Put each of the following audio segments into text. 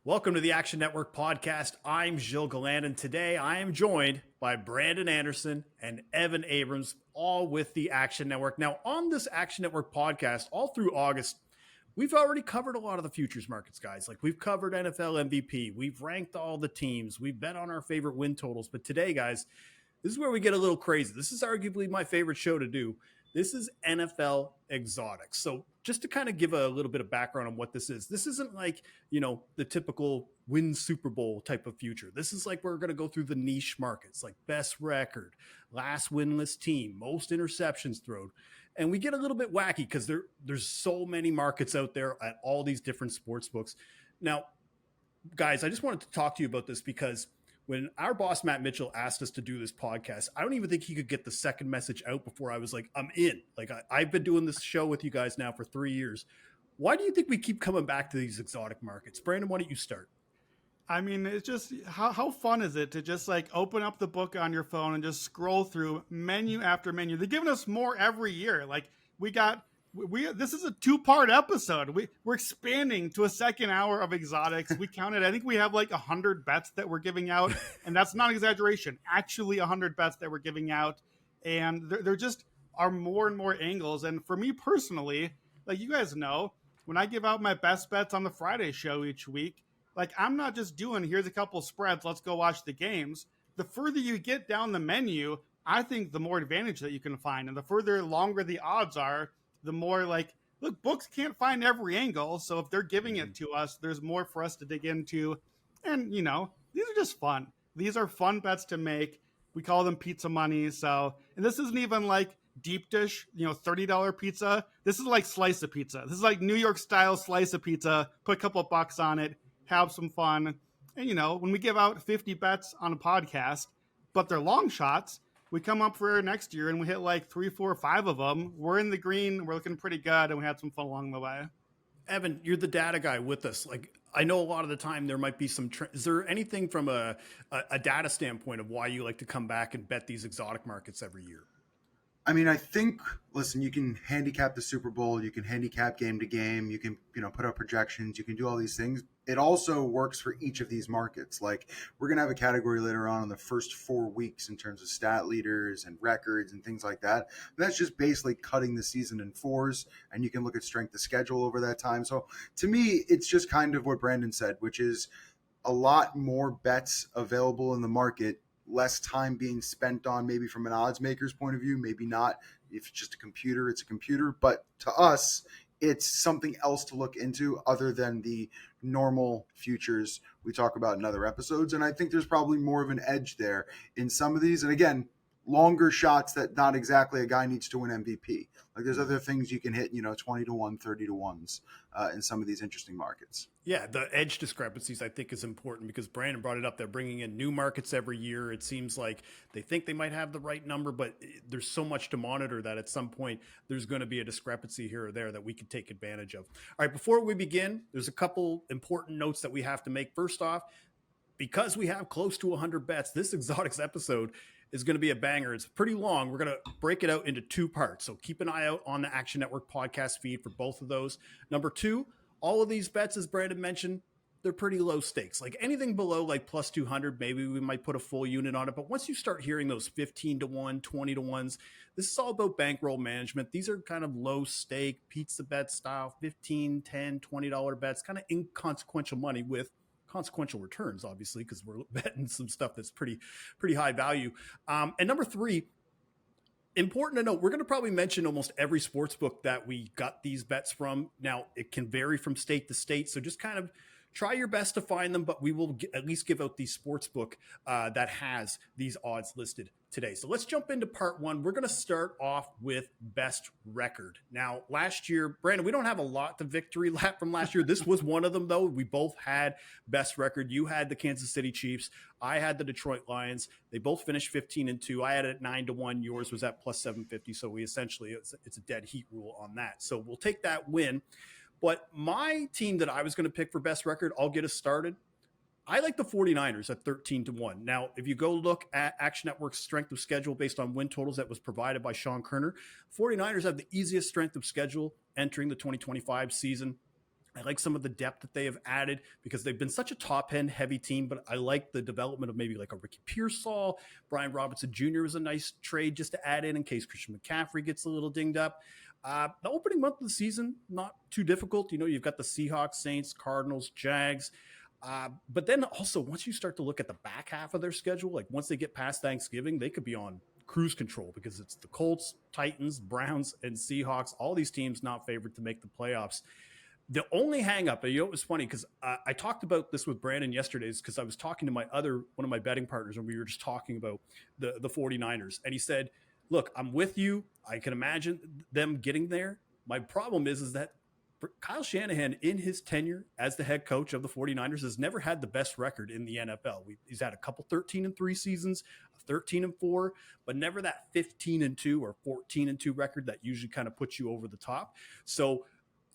Welcome to the Action Network podcast. I'm Gilles, and today I am joined by Brandon Anderson and Evan Abrams, all with the Action Network. Now, on this Action Network podcast, all through August, we've already covered a lot of the futures markets, guys. Like we've covered NFL MVP, we've ranked all the teams, we've bet on our favorite win totals. But today, guys, this is where we get a little crazy. This is arguably my favorite show to do. This is NFL exotics. So just to kind of give a little bit of background on what this isn't like, the typical win Super Bowl type of future. This is like we're going to go through the niche markets, like best record, last winless team, most interceptions thrown. And we get a little bit wacky because there's so many markets out there at all these different sports books. Now, guys, I just wanted to talk to you about this because when our boss, Matt Mitchell, asked us to do this podcast, I don't even think he could get the second message out before I was like, I'm in. Like, I've been doing this show with you guys now for 3 years. Why do you think we keep coming back to these exotic markets? Brandon, why don't you start? I mean, it's just how fun is it to just like open up the book on your phone and just scroll through menu after menu. They're giving us more every year. Like we this is a 2-part episode. We're expanding to a second hour of exotics. We counted, I think we have like 100 bets that we're giving out, and that's not exaggeration. Actually 100 bets that we're giving out, and there just are more and more angles. And for me personally, like you guys know, when I give out my best bets on the Friday show each week, like I'm not just doing here's a couple spreads, let's go watch the games. The further you get down the menu, I think the more advantage that you can find, and the further longer the odds are, the more like, look, books can't find every angle. So if they're giving it to us, there's more for us to dig into. And, these are just fun. These are fun bets to make. We call them pizza money. So, and this isn't even like deep dish, $30 pizza. This is like slice of pizza. This is like New York style slice of pizza. Put a couple of bucks on it, have some fun. And, when we give out 50 bets on a podcast, but they're long shots, we come up for next year and we hit like 3, 4, 5 of them. We're in the green. We're looking pretty good, and we had some fun along the way. Evan, you're the data guy with us. Like, I know a lot of the time there might be some. Is there anything from a data standpoint of why you like to come back and bet these exotic markets every year? I mean, I think, listen, you can handicap the Super Bowl, you can handicap game to game, you can, put up projections, you can do all these things. It also works for each of these markets. Like we're going to have a category later on in the first 4 weeks in terms of stat leaders and records and things like that. That's just basically cutting the season in fours, and you can look at strength of schedule over that time. So to me, it's just kind of what Brandon said, which is a lot more bets available in the market, less time being spent on maybe from an odds maker's point of view, maybe not. If it's just a computer, it's a computer. But to us, it's something else to look into other than the normal futures we talk about in other episodes. And I think there's probably more of an edge there in some of these. And again, longer shots that not exactly a guy needs to win MVP. Like there's other things you can hit, 20 to 1, 30 to 1s in some of these interesting markets. Yeah, the edge discrepancies I think is important because Brandon brought it up. They're bringing in new markets every year. It seems like they think they might have the right number, but there's so much to monitor that at some point there's going to be a discrepancy here or there that we can take advantage of. All right, before we begin, there's a couple important notes that we have to make. First off, because we have close to 100 bets, this exotics episode is going to be a banger. It's pretty long. We're going to break it out into 2 parts. So keep an eye out on the Action Network podcast feed for both of those. Number 2, all of these bets, as Brandon mentioned, they're pretty low stakes. Like anything below like plus 200, maybe we might put a full unit on it. But once you start hearing those 15 to 1, 20 to 1s, this is all about bankroll management. These are kind of low stake pizza bet style, $15, $10, $20 bets, kind of inconsequential money with consequential returns, obviously, because we're betting some stuff that's pretty high value. And number 3, important to note, we're going to probably mention almost every sports book that we got these bets from. Now, it can vary from state to state, so just kind of try your best to find them, but we will at least give out the sports book that has these odds listed today. So let's jump into part 1. We're going to start off with best record. Now, last year, Brandon, we don't have a lot to victory lap from last year. This was one of them, though. We both had best record. You had the Kansas City Chiefs. I had the Detroit Lions. They both finished 15-2. I had it at 9-1. Yours was at plus 750. So we essentially, it's a dead heat rule on that. So we'll take that win. But my team that I was going to pick for best record, I'll get us started. I like the 49ers at 13-1. Now, if you go look at Action Network's strength of schedule based on win totals that was provided by Sean Kerner, 49ers have the easiest strength of schedule entering the 2025 season. I like some of the depth that they have added because they've been such a top end heavy team, but I like the development of maybe like a Ricky Pearsall. Brian Robinson Jr. is a nice trade just to add in case Christian McCaffrey gets a little dinged up. The opening month of the season, not too difficult. You know, you've got the Seahawks, Saints, Cardinals, Jags. But then also, once you start to look at the back half of their schedule, like once they get past Thanksgiving, they could be on cruise control because it's the Colts, Titans, Browns, and Seahawks. All these teams not favored to make the playoffs. The only hang up, you know, it was funny because I talked about this with Brandon yesterday because I was talking to one of my betting partners and we were just talking about the 49ers. And he said, look, I'm with you. I can imagine them getting there. My problem is that Kyle Shanahan in his tenure as the head coach of the 49ers has never had the best record in the NFL. He's had a couple 13-3 seasons, 13-4, but never that 15-2 or 14-2 record that usually kind of puts you over the top. So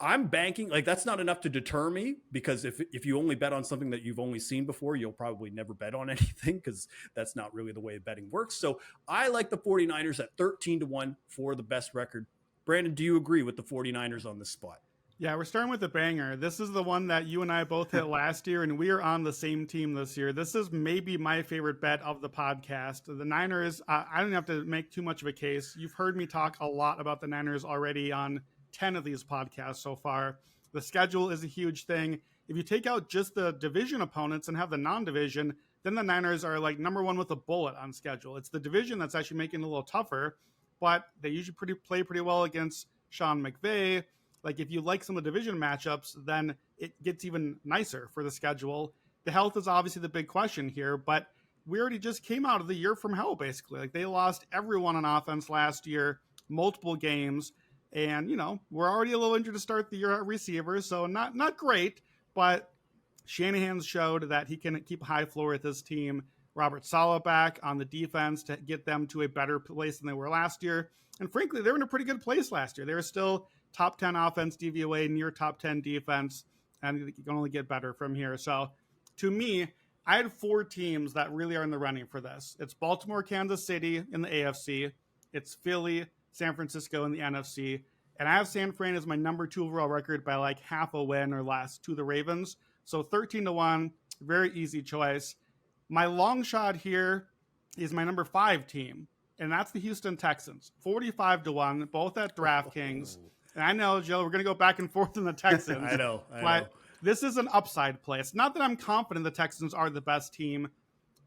I'm banking, like that's not enough to deter me because if you only bet on something that you've only seen before, you'll probably never bet on anything because that's not really the way betting works. So I like the 49ers at 13-1 for the best record. Brandon, do you agree with the 49ers on this spot? Yeah, we're starting with the banger. This is the one that you and I both hit last year, and we are on the same team this year. This is maybe my favorite bet of the podcast. The Niners, I don't have to make too much of a case. You've heard me talk a lot about the Niners already on 10 of these podcasts so far. The schedule is a huge thing. If you take out just the division opponents and have the non-division, then the Niners are like number one with a bullet on schedule. It's the division that's actually making it a little tougher, but they usually play pretty well against Sean McVay. Like if you like some of the division matchups, then it gets even nicer for the schedule. The health is obviously the big question here, but we already just came out of the year from hell, basically. Like they lost everyone on offense last year, multiple games. And, you know, we're already a little injured to start the year at receiver, so not great, but Shanahan's showed that he can keep a high floor with his team. Robert Saleh back on the defense to get them to a better place than they were last year. And frankly, they were in a pretty good place last year. They were still top 10 offense, DVOA, near top 10 defense, and you can only get better from here. So to me, I had 4 teams that really are in the running for this. It's Baltimore, Kansas City in the AFC. It's Philly, San Francisco in the NFC. And I have San Fran as my number 2 overall record by like half a win or less to the Ravens. So 13-1, very easy choice. My long shot here is my number 5 team, and that's the Houston Texans. 45-1, both at DraftKings. And I know, Joe, we're going to go back and forth in the Texans. I know. This is an upside play. It's not that I'm confident the Texans are the best team,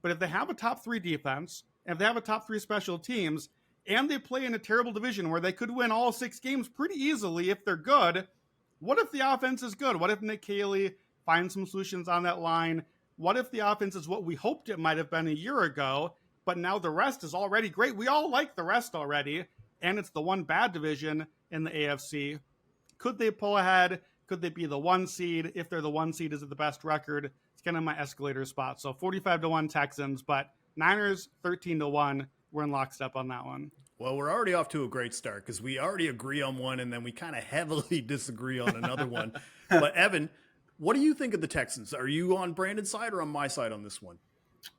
but if they have a top 3 defense, and if they have a top 3 special teams, and they play in a terrible division where they could win all 6 games pretty easily if they're good, what if the offense is good? What if Nick Caley finds some solutions on that line? What if the offense is what we hoped it might have been a year ago, but now the rest is already great? We all like the rest already, and it's the one bad division in the AFC. Could they pull ahead? Could they be the 1 seed? If they're the 1 seed, is it the best record? It's kind of my escalator spot. So 45-1 Texans, but Niners 13-1. We're in lockstep on that one. Well, we're already off to a great start because we already agree on one and then we kind of heavily disagree on another one. But Evan, what do you think of the Texans? Are you on Brandon's side or on my side on this one?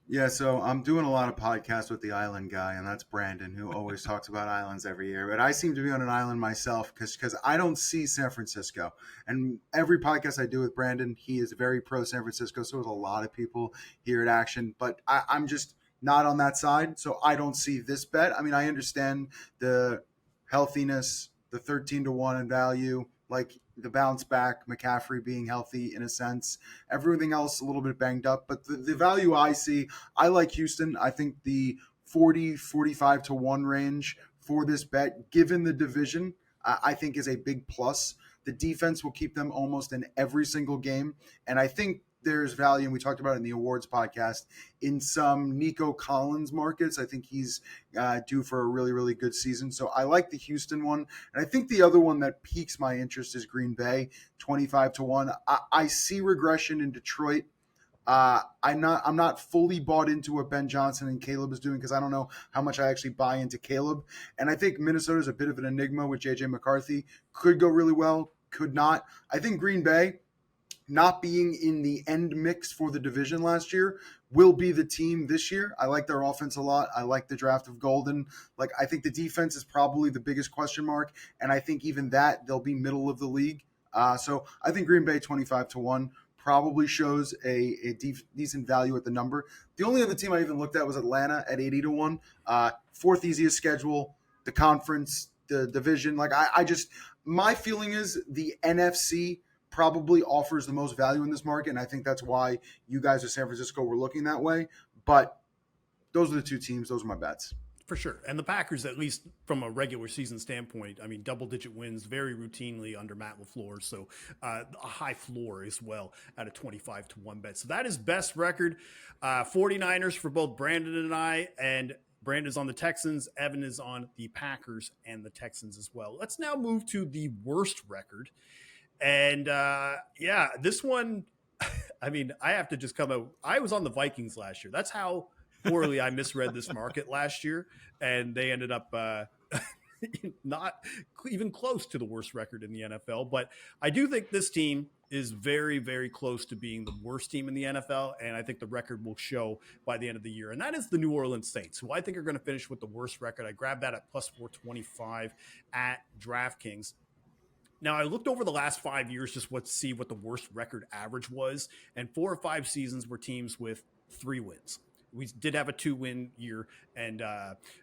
Yeah, so I'm doing a lot of podcasts with the island guy, and that's Brandon, who always talks about islands every year. But I seem to be on an island myself because I don't see San Francisco. And every podcast I do with Brandon, he is very pro San Francisco. So there's a lot of people here at Action. But I'm just not on that side, so I don't see this bet. I mean, I understand the healthiness, the 13-1 in value, like the bounce back, McCaffrey being healthy in a sense, everything else a little bit banged up. But the value I see, I like Houston. I think the 45-1 range for this bet, given the division, I think is a big plus. The defense will keep them almost in every single game. And I think there's value, and we talked about it in the awards podcast, in some Nico Collins markets. I think he's due for a really, really good season. So I like the Houston one. And I think the other one that piques my interest is Green Bay, 25-1. I see regression in Detroit. I'm not fully bought into what Ben Johnson and Caleb is doing because I don't know how much I actually buy into Caleb. And I think Minnesota is a bit of an enigma with J.J. McCarthy. Could go really well, could not. I think Green Bay, not being in the end mix for the division last year, will be the team this year. I like their offense a lot. I like the draft of Golden. Like, I think the defense is probably the biggest question mark, and I think even that they'll be middle of the league. So I think Green Bay 25-1 probably shows a decent value at the number. The only other team I even looked at was Atlanta at 80-1. Fourth easiest schedule, the conference, the division. Like I just, my feeling is the NFC probably offers the most value in this market, and I think that's why you guys at San Francisco were looking that way. But those are the two teams. Those are my bets. For sure. And the Packers, at least from a regular season standpoint, I mean, double-digit wins very routinely under Matt LaFleur. So a high floor as well at a 25-1 bet. So that is best record. 49ers for both Brandon and I. And Brandon's on the Texans. Evan is on the Packers and the Texans as well. Let's now move to the worst record. And this one, I mean, I have to just come out. I was on the Vikings last year. That's how poorly I misread this market last year, and they ended up not even close to the worst record in the NFL. But I do think this team is very, very close to being the worst team in the NFL, and I think the record will show by the end of the year. And that is the New Orleans Saints, who I think are going to finish with the worst record. I grabbed that at plus 425 at DraftKings. Now, I looked over the last 5 years just to see what the worst record average was, and 4 or 5 seasons were teams with 3 wins. We did have a 2-win year,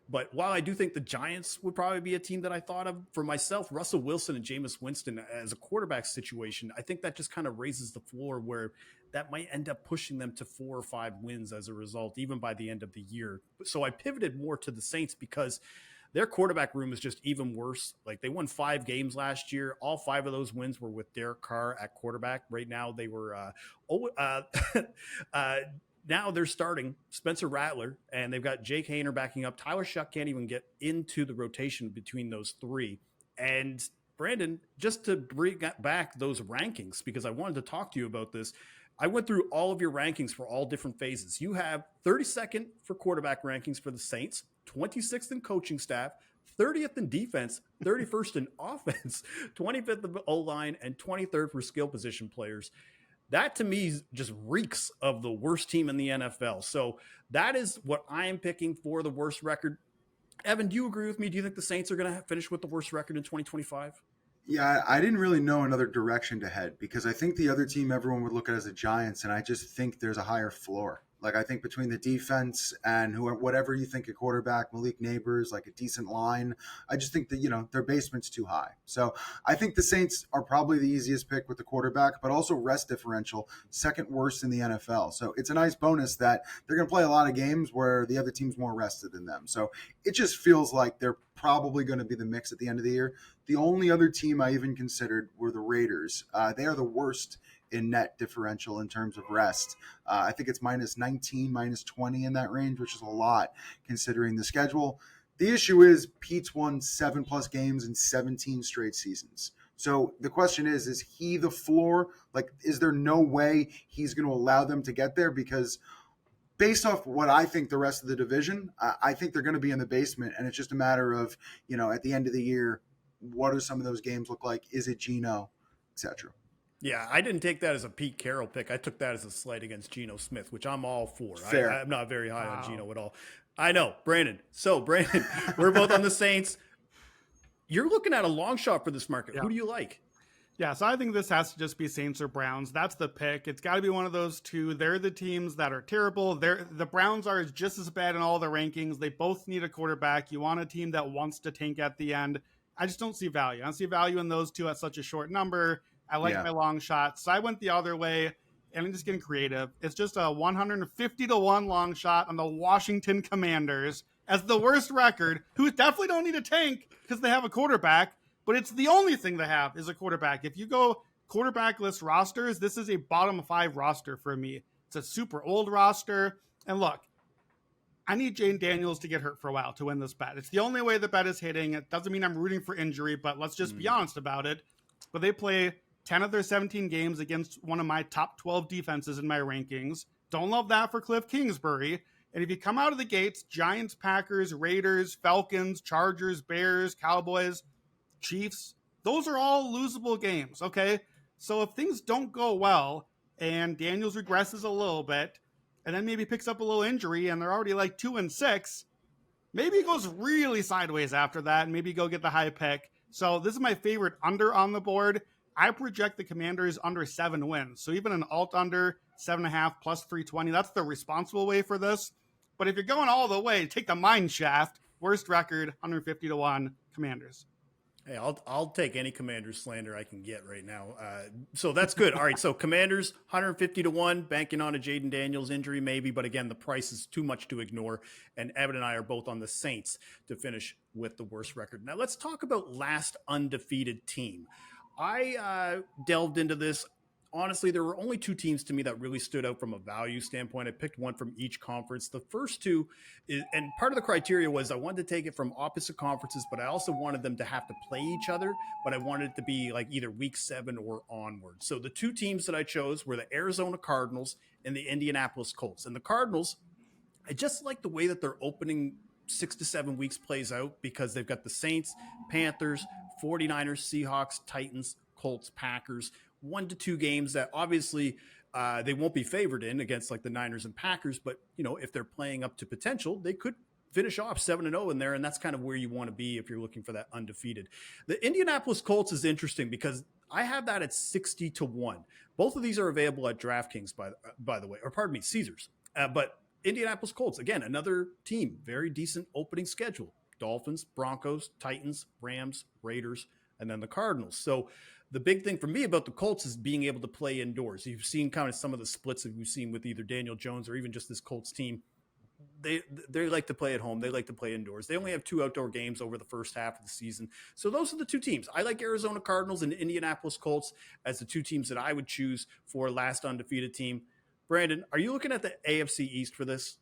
but while I do think the Giants would probably be a team that I thought of for myself, Russell Wilson and Jameis Winston as a quarterback situation, I think that just kind of raises the floor where that might end up pushing them to 4 or 5 wins as a result, even by the end of the year. So I pivoted more to the Saints because their quarterback room is just even worse. Like, they won 5 games last year. All 5 of those wins were with Derek Carr at quarterback. Right now they were now they're starting Spencer Rattler, and they've got Jake Haener backing up. Tyler Shuck can't even get into the rotation between those 3. And Brandon, just to bring back those rankings, because I wanted to talk to you about this, I went through all of your rankings for all different phases. You have 32nd for quarterback rankings for the Saints, 26th in coaching staff, 30th in defense, 31st in offense, 25th in O-line, and 23rd for skill position players. That to me just reeks of the worst team in the NFL. So that is what I am picking for the worst record. Evan, do you agree with me? Do you think the Saints are going to finish with the worst record in 2025? Yeah, I didn't really know another direction to head because I think the other team everyone would look at as the Giants, and I just think there's a higher floor. Like, I think between the defense and whatever you think a quarterback, Malik Neighbors, like a decent line, I just think that, their basement's too high. So I think the Saints are probably the easiest pick with the quarterback, but also rest differential, second worst in the NFL. So it's a nice bonus that they're going to play a lot of games where the other team's more rested than them. So it just feels like they're probably going to be the mix at the end of the year. The only other team I even considered were the Raiders. They are the worst in net differential in terms of rest. I think it's -19, -20 in that range, which is a lot considering the schedule. The issue is Pete's won 7+ games in 17 straight seasons. So the question is he the floor? Like, is there no way he's going to allow them to get there? Because based off what I think the rest of the division, I think they're going to be in the basement, and it's just a matter of, at the end of the year, what do some of those games look like? Is it Geno, etc.? Yeah, I didn't take that as a Pete Carroll pick. I took that as a slight against Geno Smith, which I'm all for. Fair. I'm not very high on Geno at all. I know, Brandon. So, Brandon, we're both on the Saints. You're looking at a long shot for this market. Yeah. Who do you like? Yeah, so I think this has to just be Saints or Browns. That's the pick. It's got to be one of those two. They're the teams that are terrible. The Browns are just as bad in all the rankings. They both need a quarterback. You want a team that wants to tank at the end. I just don't see value. I don't see value in those two at such a short number. I like my long shot. So I went the other way, and I'm just getting creative. It's just a 150-1 long shot on the Washington Commanders as the worst record, who definitely don't need a tank because they have a quarterback, but it's the only thing they have is a quarterback. If you go quarterbackless rosters, this is a bottom 5 roster for me. It's a super old roster. And look, I need Jane Daniels to get hurt for a while to win this bet. It's the only way the bet is hitting. It doesn't mean I'm rooting for injury, but let's just be honest about it. But they play 10 of their 17 games against one of my top 12 defenses in my rankings. Don't love that for Cliff Kingsbury. And if you come out of the gates, Giants, Packers, Raiders, Falcons, Chargers, Bears, Cowboys, Chiefs, those are all losable games, okay? So if things don't go well and Daniels regresses a little bit and then maybe picks up a little injury and they're already like 2-6, maybe it goes really sideways after that and maybe go get the high pick. So this is my favorite under on the board. I project the Commanders under 7 wins. So even an alt under 7.5 plus 320, that's the responsible way for this. But if you're going all the way, take the mine shaft, worst record, 150-1 Commanders. Hey, I'll take any Commanders slander I can get right now. So that's good. All right, so Commanders 150-1, banking on a Jaden Daniels injury maybe, but again, the price is too much to ignore. And Evan and I are both on the Saints to finish with the worst record. Now let's talk about last undefeated team. I delved into this. Honestly, there were only 2 teams to me that really stood out from a value standpoint. I picked one from each conference. The first 2 and part of the criteria was I wanted to take it from opposite conferences, but I also wanted them to have to play each other, but I wanted it to be like either week 7 or onward. So the 2 teams that I chose were the Arizona Cardinals and the Indianapolis Colts. And the Cardinals, I just like the way that their opening 6 to 7 weeks plays out because they've got the Saints, Panthers, 49ers, Seahawks, Titans, Colts, Packers, 1 to 2 games that obviously they won't be favored in against like the Niners and Packers. But, you know, if they're playing up to potential, they could finish off 7-0 in there. And that's kind of where you want to be if you're looking for that undefeated. The Indianapolis Colts is interesting because I have that at 60-1. Both of these are available at DraftKings, by the way, or pardon me, Caesars. But Indianapolis Colts, again, another team, very decent opening schedule. Dolphins, Broncos, Titans, Rams, Raiders, and then the Cardinals. So the big thing for me about the Colts is being able to play indoors. You've seen kind of some of the splits that we've seen with either Daniel Jones or even just this Colts team. They like to play at home. They like to play indoors. They only have 2 outdoor games over the first half of the season. So those are the 2 teams. I like Arizona Cardinals and Indianapolis Colts as the 2 teams that I would choose for last undefeated team. Brandon, are you looking at the AFC East for this?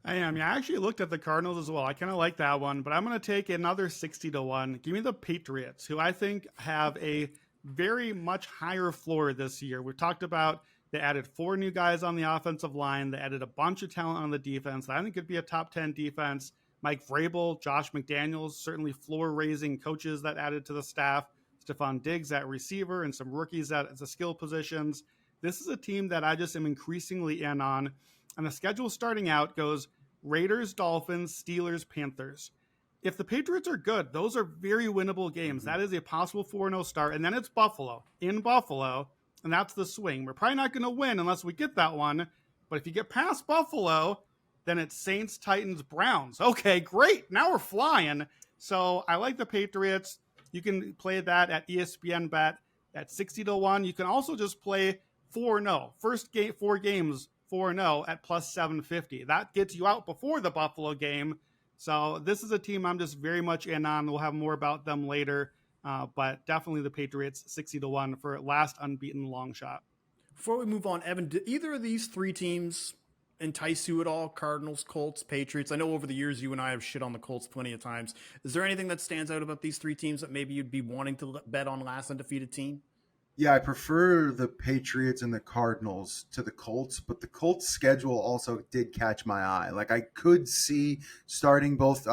I am. Yeah, I actually looked at the Cardinals as well. I kind of like that one, but I'm going to take another 60-1. Give me the Patriots, who I think have a very much higher floor this year. We've talked about they added 4 new guys on the offensive line. They added a bunch of talent on the defense. I think could be a top 10 defense. Mike Vrabel, Josh McDaniels, certainly floor-raising coaches that added to the staff. Stephon Diggs at receiver and some rookies at the skill positions. This is a team that I just am increasingly in on. And the schedule starting out goes Raiders, Dolphins, Steelers, Panthers. If the Patriots are good, those are very winnable games. That is a possible 4-0 start. And then it's Buffalo, in Buffalo, and that's the swing. We're probably not going to win unless we get that one. But if you get past Buffalo, then it's Saints, Titans, Browns. Okay, great. Now we're flying. So I like the Patriots. You can play that at ESPN Bet at 60-1. You can also just play 4-0. First 4 games, 4-0 at plus 750. That gets you out before the Buffalo game. So this is a team I'm just very much in on. We'll have more about them later. But definitely the Patriots 60-1 for last unbeaten long shot. Before we move on, Evan, do either of these 3 teams entice you at all? Cardinals, Colts, Patriots? I know over the years you and I have shit on the Colts plenty of times. Is there anything that stands out about these 3 teams that maybe you'd be wanting to bet on last undefeated team? Yeah, I prefer the Patriots and the Cardinals to the Colts, but the Colts schedule also did catch my eye. Like I could see starting both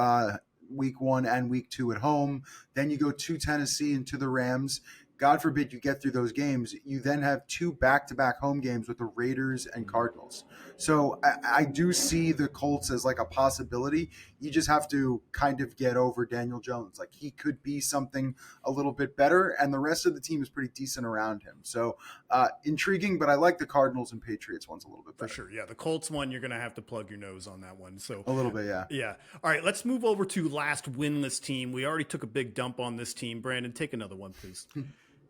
week 1 and week 2 at home. Then you go to Tennessee and to the Rams. God forbid you get through those games. You then have 2 back-to-back home games with the Raiders and Cardinals. So I do see the Colts as like a possibility. You just have to kind of get over Daniel Jones. Like he could be something a little bit better, and the rest of the team is pretty decent around him. So intriguing, but I like the Cardinals and Patriots ones a little bit better. For sure. Yeah, the Colts one, you're going to have to plug your nose on that one. So a little bit, yeah. Yeah. All right, let's move over to last winless team. We already took a big dump on this team. Brandon, take another one, please.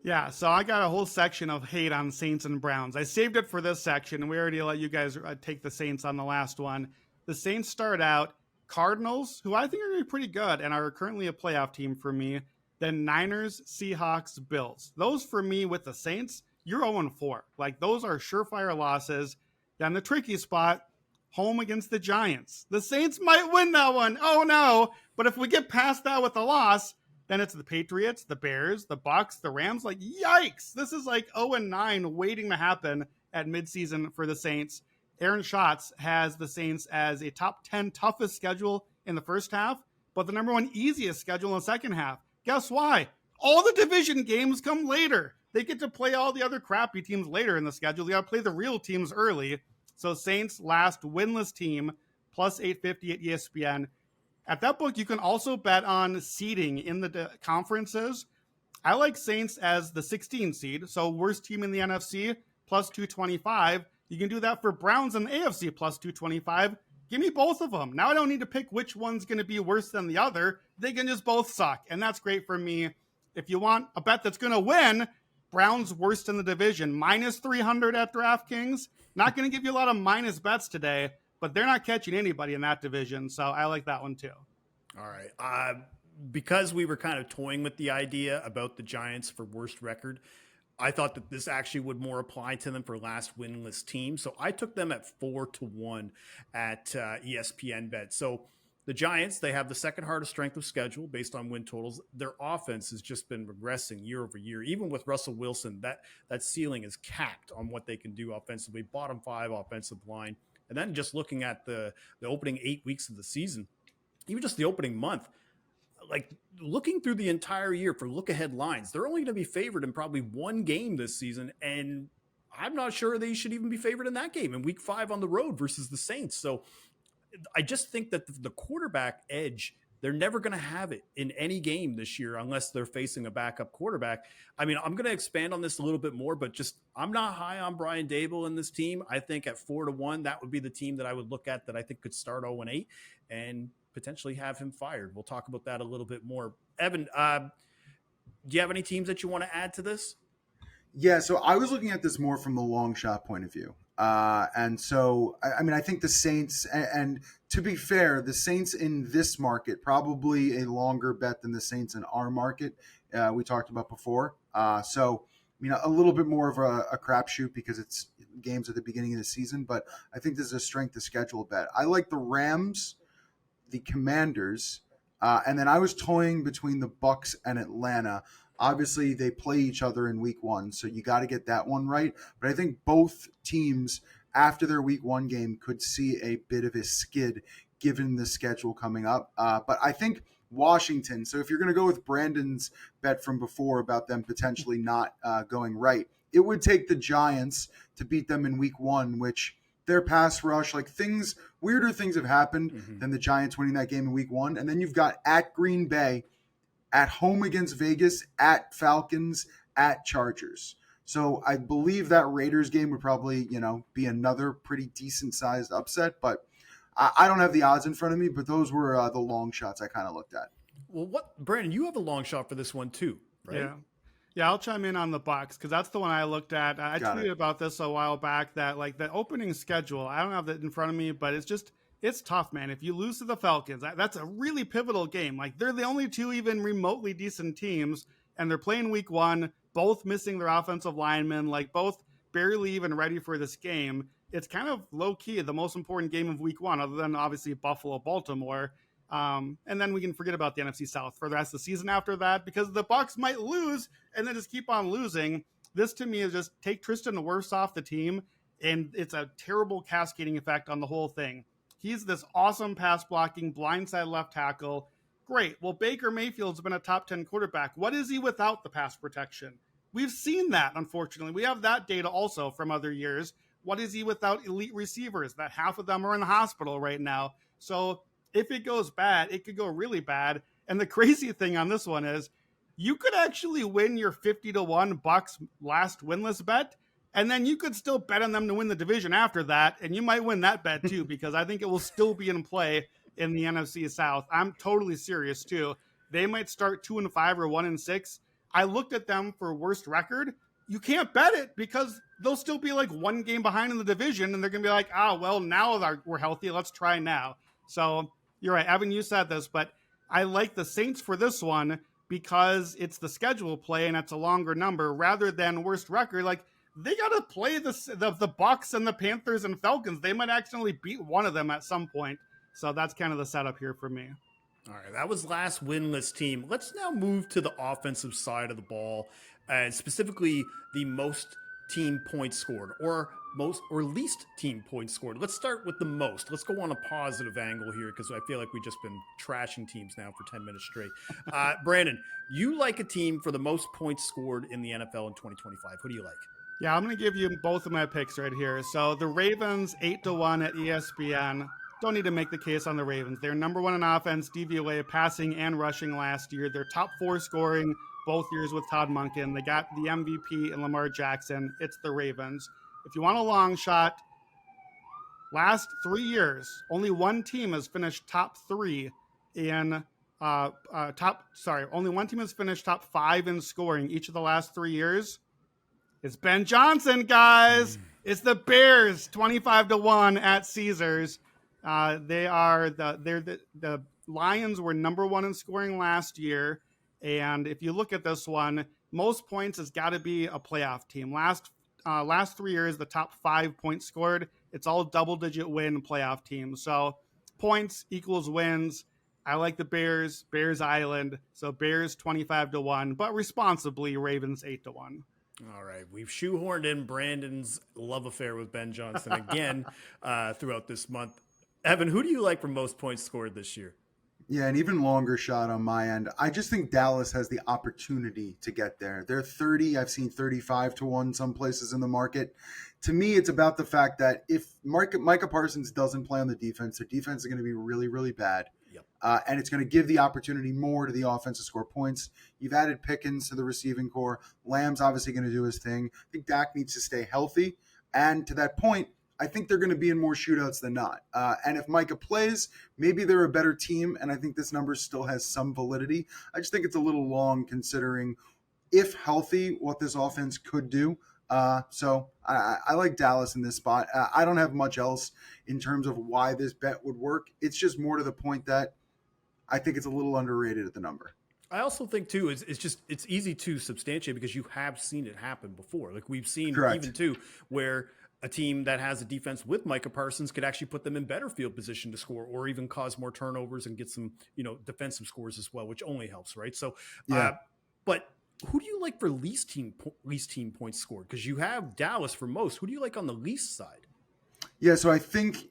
Yeah, so I got a whole section of hate on Saints and Browns. I saved it for this section, and we already let you guys take the Saints on the last one. The Saints start out Cardinals, who I think are going to be pretty good and are currently a playoff team for me. Then Niners, Seahawks, Bills. Those for me with the Saints, you're 0-4. Like those are surefire losses. Then the tricky spot, home against the Giants. The Saints might win that one. Oh no. But if we get past that with a loss, then it's the Patriots, the Bears, the Bucks, the Rams. Like, yikes. This is like 0-9 waiting to happen at midseason for the Saints. Aaron Schatz has the Saints as a top 10 toughest schedule in the first half, but the number 1 easiest schedule in the second half. Guess why? All the division games come later. They get to play all the other crappy teams later in the schedule. They got to play the real teams early. So Saints last winless team, plus 850 at ESPN. At that book, you can also bet on seeding in the conferences. I like Saints as the 16 seed. So worst team in the NFC, plus 225. You can do that for Browns in the AFC, plus 225. Give me both of them. Now I don't need to pick which one's going to be worse than the other. They can just both suck. And that's great for me. If you want a bet that's going to win, Browns worst in the division, minus 300 at DraftKings. Not going to give you a lot of minus bets today, but they're not catching anybody in that division. So I like that one too. All right. Because we were kind of toying with the idea about the Giants for worst record, I thought that this actually would more apply to them for last winless team. So I took them at 4-1 at ESPN Bet. So the Giants, they have the second hardest strength of schedule based on win totals. Their offense has just been regressing year over year. Even with Russell Wilson, that ceiling is capped on what they can do offensively. Bottom 5 offensive line. And then just looking at the opening 8 weeks of the season, even just the opening month, like looking through the entire year for look ahead lines, they're only going to be favored in probably one game this season. And I'm not sure they should even be favored in that game in week 5 on the road versus the Saints. So I just think that the quarterback edge, they're never going to have it in any game this year unless they're facing a backup quarterback. I mean, I'm going to expand on this a little bit more, but just I'm not high on Brian Daboll in this team. I think at 4-1, that would be the team that I would look at that I think could start 0-8 and potentially have him fired. We'll talk about that a little bit more. Evan, do you have any teams that you want to add to this? Yeah, so I was looking at this more from the long shot point of view. And so, I mean, I think the Saints, and to be fair, the Saints in this market, probably a longer bet than the Saints in our market, we talked about before. So, you know, a little bit more of a crapshoot because it's games at the beginning of the season, but I think this is a strength of schedule bet. I like the Rams, the Commanders, and then I was toying between the Bucks and Atlanta. Obviously, they play each other in week 1, so you got to get that one right. But I think both teams, after their week 1 game, could see a bit of a skid given the schedule coming up. But I think Washington, so if you're going to go with Brandon's bet from before about them potentially not going right, it would take the Giants to beat them in week 1, which their pass rush, like weirder things have happened than the Giants winning that game in week 1. And then you've got at Green Bay, at home against Vegas, at Falcons, at Chargers. So I believe that Raiders game would probably, be another pretty decent sized upset, but I don't have the odds in front of me, but those were the long shots I kind of looked at. Well, Brandon, you have a long shot for this one too, right? Yeah, I'll chime in on the Bucks because that's the one I looked at. I tweeted about this a while back that like the opening schedule, I don't have that in front of me, but it's tough, man. If you lose to the Falcons, that's a really pivotal game. Like they're the only two even remotely decent teams, and they're playing week 1, both missing their offensive linemen, like both barely even ready for this game. It's kind of low key, the most important game of week 1, other than obviously Buffalo, Baltimore. And then we can forget about the NFC South for the rest of the season after that, because the Bucs might lose and then just keep on losing. This to me is just take Tristan Wirfs off the team, and it's a terrible cascading effect on the whole thing. He's this awesome pass blocking blindside left tackle. Great. Well, Baker Mayfield's been a top 10 quarterback. What is he without the pass protection? We've seen that, unfortunately. We have that data also from other years. What is he without elite receivers? That half of them are in the hospital right now. So if it goes bad, it could go really bad. And the crazy thing on this one is you could actually win your 50-1 Bucks last winless bet, and then you could still bet on them to win the division after that, and you might win that bet too, because I think it will still be in play in the NFC South. I'm totally serious too. They might start 2-5 or 1-6. I looked at them for worst record. You can't bet it because they'll still be like 1 game behind in the division, and they're going to be like, well, now we're healthy. Let's try now. So you're right. Evan, you said this, but I like the Saints for this one because it's the schedule play and it's a longer number rather than worst record. Like, they got to play the Bucks and the Panthers and Falcons. They might accidentally beat one of them at some point. So that's kind of the setup here for me. All right, that was last winless team. Let's now move to the offensive side of the ball, and specifically the most team points scored, or least team points scored. Let's start with the most. Let's go on a positive angle here because I feel like we've just been trashing teams now for 10 minutes straight. Brandon, you like a team for the most points scored in the NFL in 2025. Who do you like? Yeah, I'm going to give you both of my picks right here. So the Ravens, 8-1 at ESPN. Don't need to make the case on the Ravens. They're number 1 in offense, DVOA, passing and rushing last year. They're top 4 scoring, both years with Todd Monken. They got the MVP in Lamar Jackson. It's the Ravens. If you want a long shot, last 3 years, only one team has finished top 3 in only one team has finished top 5 in scoring each of the last 3 years. It's Ben Johnson, guys. It's the Bears, 25-1 at Caesars. The Lions were number 1 in scoring last year, and if you look at this one, most points has got to be a playoff team. Last 3 years, the top 5 points scored. It's all double-digit win playoff teams. So points equals wins. I like the Bears, Bears Island. So Bears 25-1, but responsibly Ravens 8-1. All right. We've shoehorned in Brandon's love affair with Ben Johnson again throughout this month. Evan, who do you like for most points scored this year? Yeah, an even longer shot on my end. I just think Dallas has the opportunity to get there. They're 30. I've seen 35-1 some places in the market. To me, it's about the fact that if Micah Parsons doesn't play on the defense, their defense is going to be really, really bad. Yep. And it's going to give the opportunity more to the offense to score points. You've added Pickens to the receiving core. Lamb's obviously going to do his thing. I think Dak needs to stay healthy. And to that point, I think they're going to be in more shootouts than not. And if Micah plays, maybe they're a better team, and I think this number still has some validity. I just think it's a little long considering, if healthy, what this offense could do. So I like Dallas in this spot. I don't have much else in terms of why this bet would work. It's just more to the point that I think it's a little underrated at the number. I also think too, it's easy to substantiate because you have seen it happen before. Like we've seen Correct. even too, where a team that has a defense with Micah Parsons could actually put them in better field position to score, or even cause more turnovers and get some, defensive scores as well, which only helps, right? So, Yeah. But who do you like for least team points scored? Because you have Dallas for most. Who do you like on the least side? Yeah, so I think,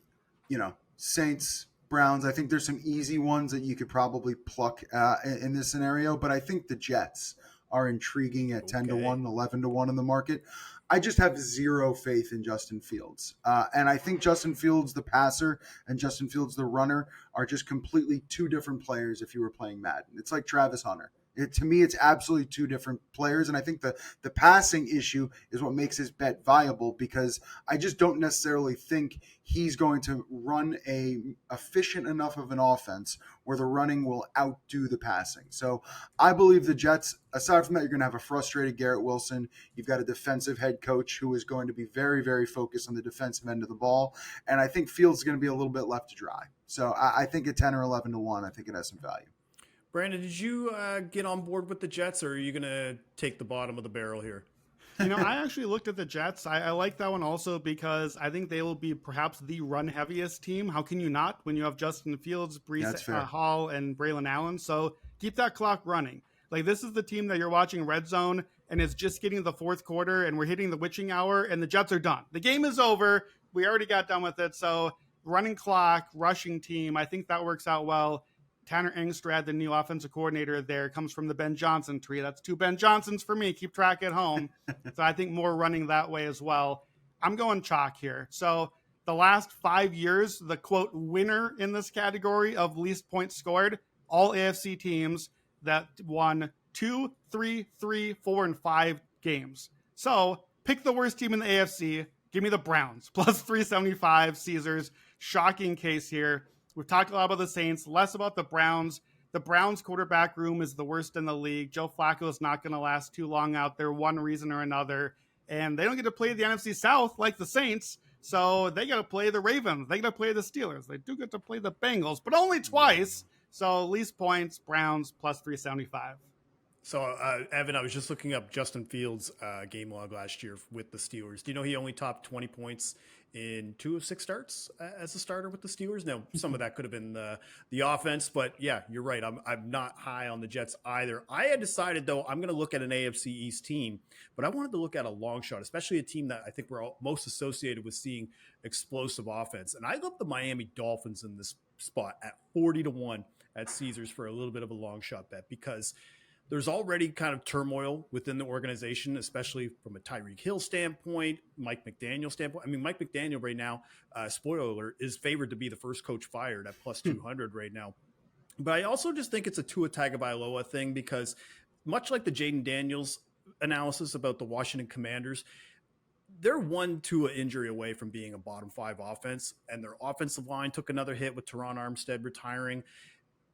Saints, Browns, I think there's some easy ones that you could probably pluck in this scenario, but I think the Jets are intriguing at 10-1, 11-1 in the market. I just have zero faith in Justin Fields. And I think Justin Fields, the passer, and Justin Fields, the runner, are just completely two different players if you were playing Madden. It's like Travis Hunter. To me, it's absolutely two different players. And I think the passing issue is what makes his bet viable, because I just don't necessarily think he's going to run a efficient enough of an offense where the running will outdo the passing. So I believe the Jets, aside from that, you're going to have a frustrated Garrett Wilson. You've got a defensive head coach who is going to be very, very focused on the defensive end of the ball. And I think Fields is going to be a little bit left to dry. So I think at 10 or 11-1, I think it has some value. Brandon, did you get on board with the Jets, or are you going to take the bottom of the barrel here? I actually looked at the Jets. I like that one also because I think they will be perhaps the run heaviest team. How can you not when you have Justin Fields, Breece Hall, and Braylon Allen? So keep that clock running. Like, this is the team that you're watching Red Zone and it's just getting the fourth quarter and we're hitting the witching hour and the Jets are done. The game is over. We already got done with it. So running clock, rushing team, I think that works out well. Tanner Engstrad, the new offensive coordinator there, comes from the Ben Johnson tree. That's 2 Ben Johnsons for me. Keep track at home. So I think more running that way as well. I'm going chalk here. So the last 5 years, the quote winner in this category of least points scored, all AFC teams that won 2, 3, 3, 4, and 5 games. So pick the worst team in the AFC. Give me the Browns. Plus 375 Caesars. Shocking case here. We've talked a lot about the Saints, less about the Browns. The Browns quarterback room is the worst in the league. Joe Flacco is not going to last too long out there, one reason or another. And they don't get to play the NFC South like the Saints, so they got to play the Ravens. They got to play the Steelers. They do get to play the Bengals, but only twice. So least points, Browns, plus 375. So, Evan, I was just looking up Justin Fields' game log last year with the Steelers. Do you know he only topped 20 points in 2 of 6 starts as a starter with the Steelers? Now, some of that could have been the offense, but yeah, you're right. I'm not high on the Jets either. I had decided, though, I'm going to look at an AFC East team, but I wanted to look at a long shot, especially a team that I think we're all most associated with seeing explosive offense. And I love the Miami Dolphins in this spot at 40-1 at Caesars for a little bit of a long shot bet, because there's already kind of turmoil within the organization, especially from a Tyreek Hill standpoint, Mike McDaniel standpoint. I mean, Mike McDaniel right now, spoiler alert, is favored to be the first coach fired at plus 200 right now. But I also just think it's a Tua Tagovailoa thing, because much like the Jaden Daniels analysis about the Washington Commanders, they're 1 injury away from being a bottom 5 offense, and their offensive line took another hit with Teron Armstead retiring.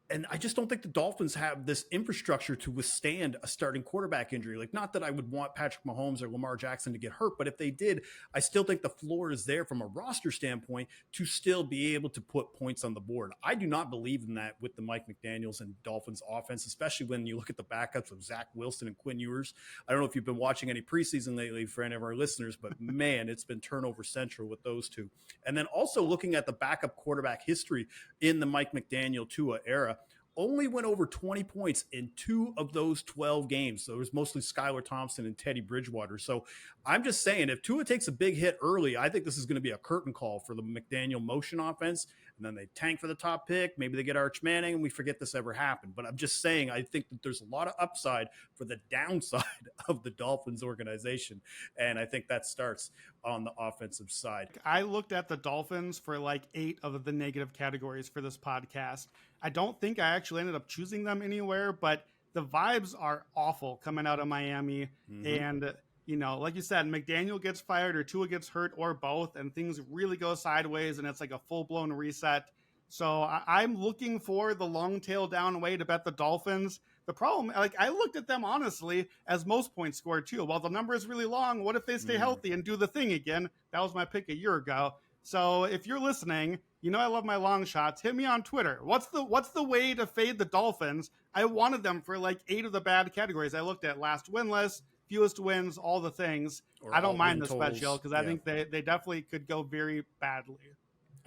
And I just don't think the Dolphins have this infrastructure to withstand a starting quarterback injury. Like, not that I would want Patrick Mahomes or Lamar Jackson to get hurt, but if they did, I still think the floor is there from a roster standpoint to still be able to put points on the board. I do not believe in that with the Mike McDaniels and Dolphins offense, especially when you look at the backups of Zach Wilson and Quinn Ewers. I don't know if you've been watching any preseason lately for any of our listeners, but man, it's been turnover central with those two. And then also looking at the backup quarterback history in the Mike McDaniel Tua era, only went over 20 points in 2 of those 12 games. So it was mostly Skylar Thompson and Teddy Bridgewater. So I'm just saying, if Tua takes a big hit early, I think this is going to be a curtain call for the McDaniel motion offense. And then they tank for the top pick. Maybe they get Arch Manning and we forget this ever happened. But I'm just saying, I think that there's a lot of upside for the downside of the Dolphins organization. And I think that starts on the offensive side. I looked at the Dolphins for like 8 of the negative categories for this podcast. I don't think I actually ended up choosing them anywhere, but the vibes are awful coming out of Miami. And, you know, like you said, McDaniel gets fired or Tua gets hurt or both, and things really go sideways and it's like a full-blown reset. So I'm looking for the long tail down way to bet the Dolphins. The problem, like, I looked at them honestly as most points scored too. While the number is really long, what if they stay healthy and do the thing again? That was my pick a year ago. So if you're listening, you know I love my long shots. Hit me on Twitter. What's the way to fade the Dolphins? I wanted them for like 8 of the bad categories. I looked at last winless, fewest wins, all the things. Or I don't all mind win the totals. special because I think they definitely could go very badly.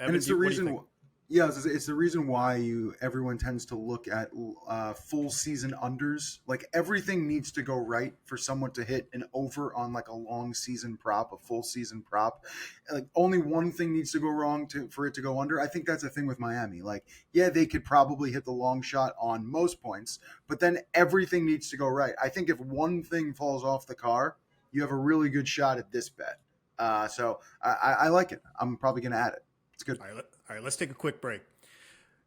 Evan, And it's the what do you reason. think? Yeah, it's the reason why everyone tends to look at full season unders. Like, everything needs to go right for someone to hit an over on like a long season prop, a full season prop. Like, only one thing needs to go wrong for it to go under. I think that's the thing with Miami. Like, yeah, they could probably hit the long shot on most points, but then everything needs to go right. I think if one thing falls off the car, you have a really good shot at this bet. So I like it. I'm probably going to add it. It's good. All right, let's take a quick break.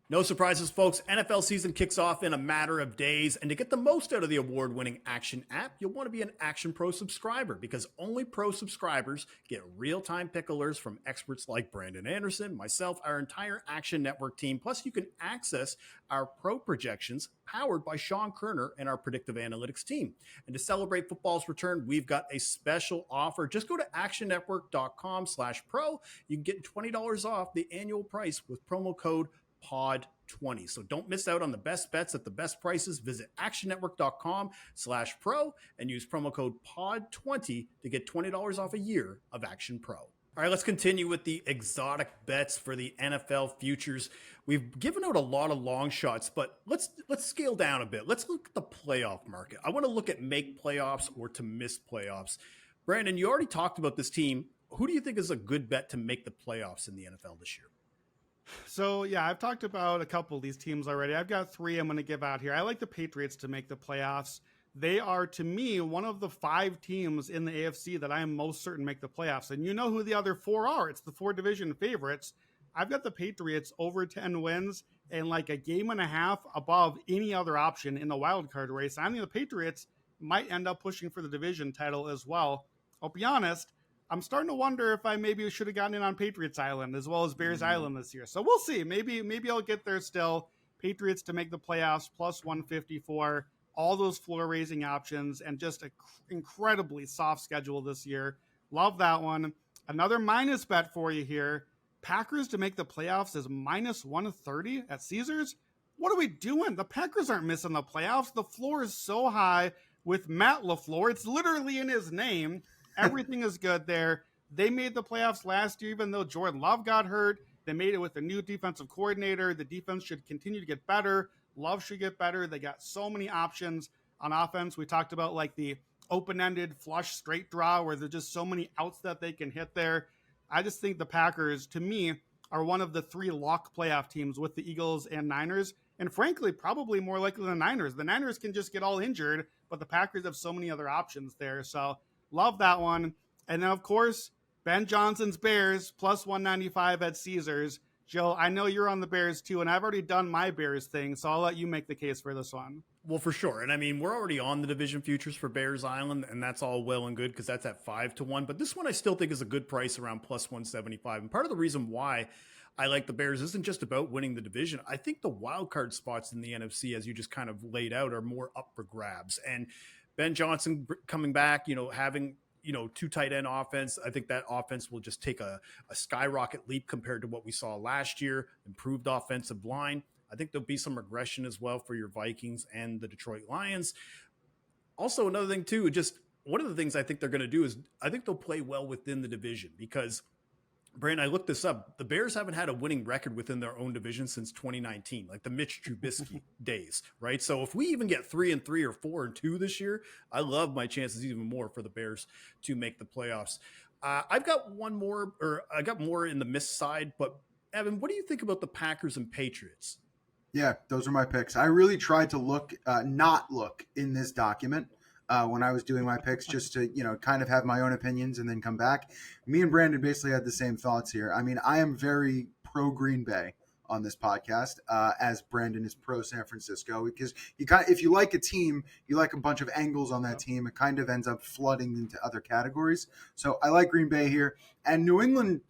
No surprises, folks. NFL season kicks off in a matter of days. And to get the most out of the award-winning Action app, you'll want to be an Action Pro subscriber because only Pro subscribers get real-time pick alerts from experts like Brandon Anderson, myself, our entire Action Network team. Plus, you can access our Pro projections powered by Sean Kerner and our predictive analytics team. And to celebrate football's return, we've got a special offer. Just go to actionnetwork.com/pro. You can get $20 off the annual price with promo code POD20. So don't miss out on the best bets at the best prices. Visit actionnetwork.com/pro and use promo code POD20 to get $20 off a year of Action Pro. All right, let's continue with the exotic bets for the NFL futures. We've given out a lot of long shots, but let's scale down a bit. Let's look at the playoff market. I want to look at make playoffs or to miss playoffs. Brandon, you already talked about this team. Who do you think is a good bet to make the playoffs in the NFL this year? So, yeah, I've talked about a couple of these teams already. I've got 3 I'm going to give out here. I like the Patriots to make the playoffs. They are, to me, one of the 5 teams in the AFC that I am most certain make the playoffs. And you know who the other 4 are. It's the 4 division favorites. I've got the Patriots over 10 wins and like a game and a half above any other option in the wild card race. I think the Patriots might end up pushing for the division title as well. I'll be honest, I'm starting to wonder if I maybe should have gotten in on Patriots Island as well as Bears Island this year. So we'll see. Maybe I'll get there still. Patriots to make the playoffs, plus 154. All those floor-raising options and just an incredibly soft schedule this year. Love that one. Another minus bet for you here. Packers to make the playoffs is minus 130 at Caesars. What are we doing? The Packers aren't missing the playoffs. The floor is so high with Matt LaFleur. It's literally in his name. Everything is good there. They made the playoffs last year, even though Jordan Love got hurt. They made it with a new defensive coordinator. The defense should continue to get better. Love should get better. They got so many options on offense. We talked about like the open-ended flush straight draw where there's just so many outs that they can hit there. I just think the Packers, to me, are one of the 3 lock playoff teams with the Eagles and Niners. And frankly, probably more likely than the Niners. The Niners can just get all injured, but the Packers have so many other options there. So love that one. And then, of course, Ben Johnson's Bears, plus 195 at Caesars. Joe, I know you're on the Bears too, and I've already done my Bears thing, so I'll let you make the case for this one. Well, for sure. And I mean, we're already on the division futures for Bears Island, and that's all well and good because that's at 5-1. But this one I still think is a good price around plus 175. And part of the reason why I like the Bears isn't just about winning the division. I think the wild card spots in the NFC, as you just kind of laid out, are more up for grabs. And Ben Johnson coming back, having two tight end offense. I think that offense will just take a skyrocket leap compared to what we saw last year. Improved offensive line. I think there'll be some regression as well for your Vikings and the Detroit Lions. Also, another thing too, just one of the things I think they're going to do is I think they'll play well within the division because, Brandon, I looked this up. The Bears haven't had a winning record within their own division since 2019, like the Mitch Trubisky days, right? So if we even get 3-3 or 4-2 this year, I love my chances even more for the Bears to make the playoffs. I've got I got more in the miss side, but Evan, what do you think about the Packers and Patriots? Yeah, those are my picks. I really tried to not look in this document when I was doing my picks, just to, kind of have my own opinions and then come back. Me and Brandon basically had the same thoughts here. I mean, I am very pro Green Bay on this podcast, as Brandon is pro San Francisco, because if you like a team, you like a bunch of angles on that team. It kind of ends up flooding into other categories. So I like Green Bay here, and New England.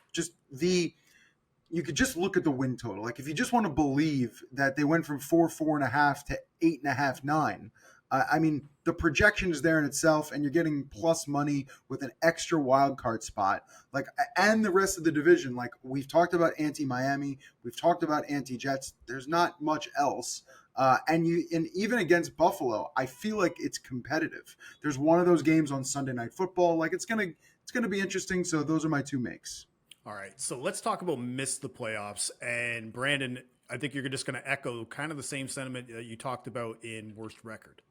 You could just look at the win total. Like, if you just want to believe that they went from 4.5 to 8.5, 9. I mean, the projection is there in itself, and you're getting plus money with an extra wild card spot. Like, and the rest of the division, like we've talked about anti-Miami, we've talked about anti-Jets. There's not much else. And even against Buffalo, I feel like it's competitive. There's one of those games on Sunday Night Football. Like, it's gonna be interesting. So those are my two makes. All right, so let's talk about miss the playoffs. And Brandon, I think you're just going to echo kind of the same sentiment that you talked about in worst record.